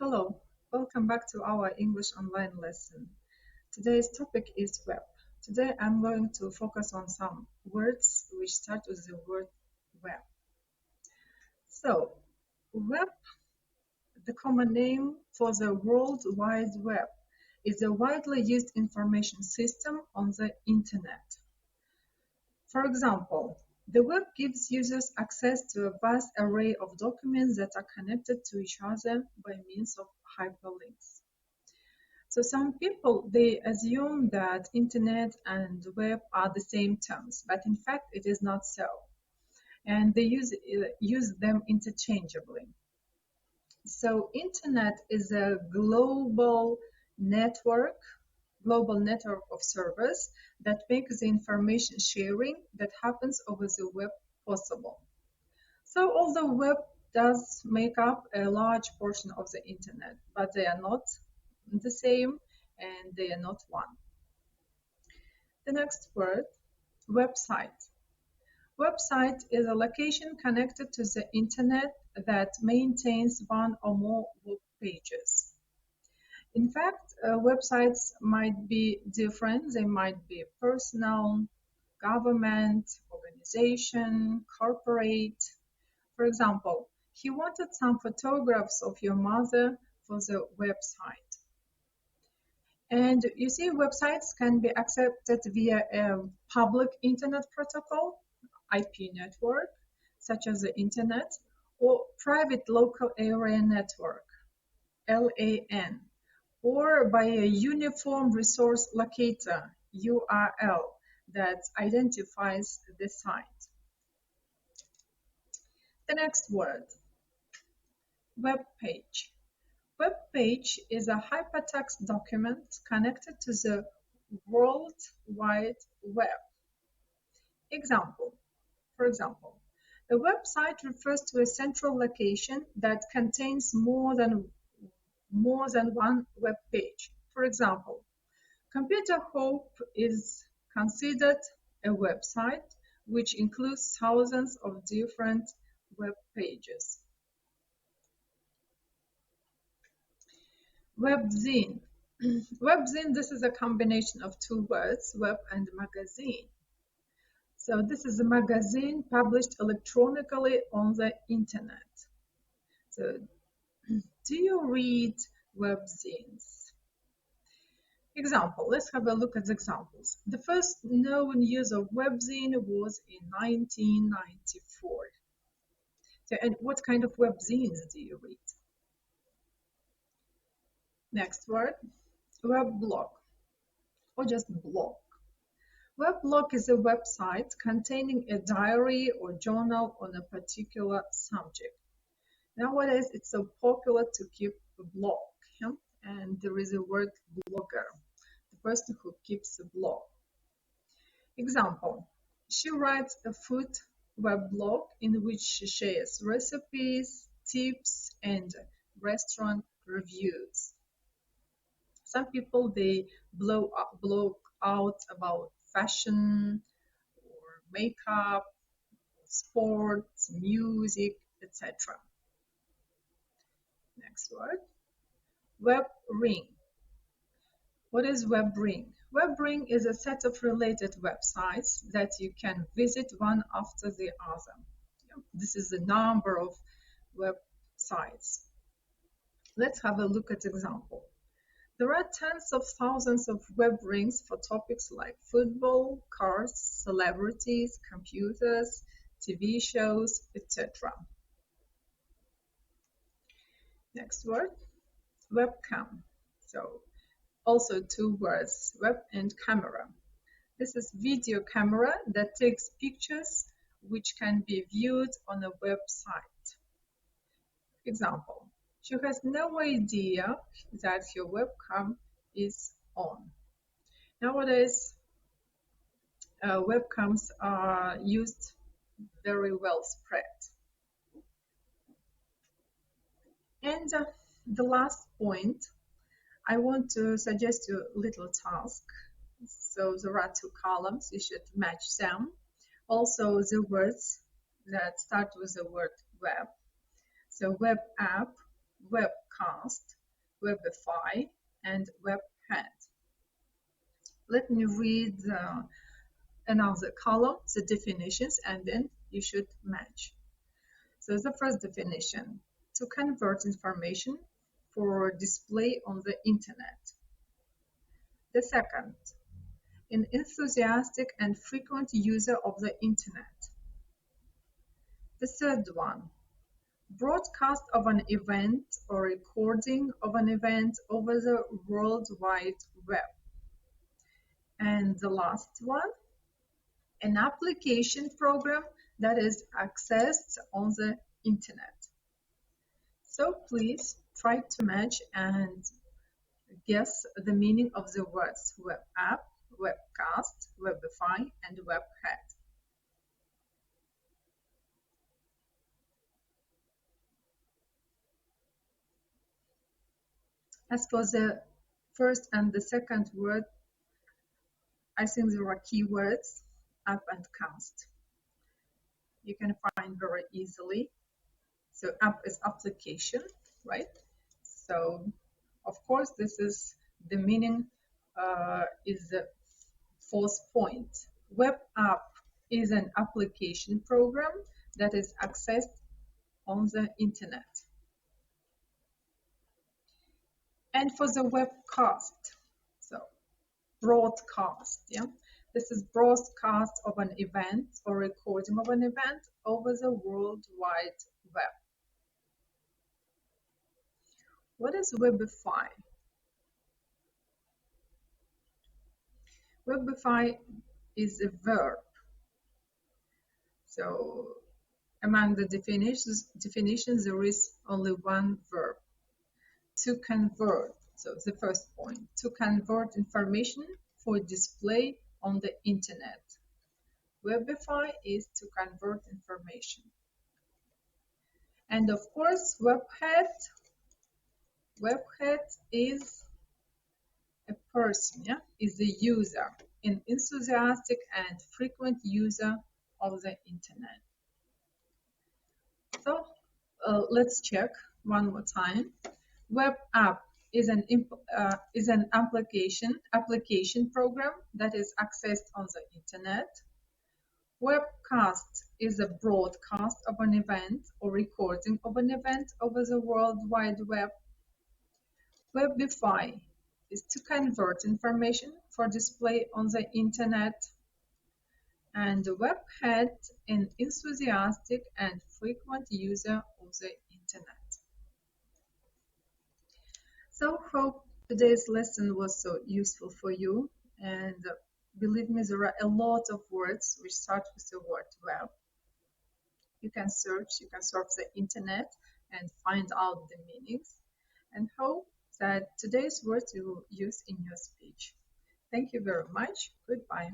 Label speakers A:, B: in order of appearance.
A: Hello, welcome back to our English online lesson. Today's topic is web. Today I'm going to focus on some words which start with the word web. So, web, the common name for the World Wide Web, is a widely used information system on the internet. For example, the web gives users access to a vast array of documents that are connected to each other by means of hyperlinks. So some people, they assume that internet and web are the same terms, but in fact it is not so. And they use them interchangeably. So internet is a global network of servers that makes the information sharing that happens over the web possible. So although web does make up a large portion of the internet, but they are not the same and they are not one. The next word, website. Website is a location connected to the internet that maintains one or more web pages. In fact, websites might be different. They might be personal, government, organization, corporate. For example, he wanted some photographs of your mother for the website. And you see, websites can be accepted via a public internet protocol, IP network, such as the internet, or private local area network, LAN, or by a uniform resource locator, URL, that identifies the site. The next word, web page. Web page is a hypertext document connected to the World Wide Web. For example, a website refers to a central location that contains more than one web page. For example, Computer Hope is considered a website which includes thousands of different web pages. Webzine. Webzine, this is a combination of two words, web and magazine. So this is a magazine published electronically on the internet. So do you read webzines? Example, let's have a look at the examples. The first known use of webzine was in 1994. So, and what kind of webzines do you read? Next word, weblog, or just blog. Weblog is a website containing a diary or journal on a particular subject. Nowadays, it's so popular to keep a blog, and there is a word blogger, the person who keeps a blog. Example, she writes a food weblog in which she shares recipes, tips, and restaurant reviews. Some people, they blog out about fashion or makeup, sports, music, etc. Next word, web ring. What is web ring? Web ring is a set of related websites that you can visit one after the other. This is the number of websites. Let's have a look at example. There are tens of thousands of web rings for topics like football, cars, celebrities, computers, TV shows, etc. Next word, webcam. So also two words, web and camera. This is video camera that takes pictures which can be viewed on a website. Example, she has no idea that her webcam is on. Nowadays, webcams are used very well spread. And the last point, I want to suggest you a little task. So there are two columns, you should match them. Also the words that start with the word web. So web app, webcast, Webify, and webhead. Let me read another column, the definitions, and then you should match. So the first definition, to convert information for display on the internet. The second, an enthusiastic and frequent user of the internet. The third one, broadcast of an event or recording of an event over the World Wide Web. And the last one, an application program that is accessed on the internet. So please try to match and guess the meaning of the words web app, webcast, Webify, and webhead. As for the first and the second word, I think there are keywords, app and cast. You can find very easily. So app is application, right? So of course this is the meaning is the fourth point. Web app is an application program that is accessed on the internet. And for the webcast, so broadcast, yeah, this is broadcast of an event or recording of an event over the World Wide Web. What is Webify? Webify is a verb. So among the definitions there is only one verb. To convert, so the first point, to convert information for display on the internet. Webify is to convert information. And of course, webhead is a person, yeah, is the user, an enthusiastic and frequent user of the internet. So let's check one more time. Web app is an application program that is accessed on the internet. Webcast is a broadcast of an event or recording of an event over the World Wide Web. Webify is to convert information for display on the internet. And webhead, an enthusiastic and frequent user of the internet. So hope today's lesson was so useful for you, and believe me, there are a lot of words which start with the word web. You can surf the internet and find out the meanings, and hope that today's words you will use in your speech. Thank you very much. Goodbye.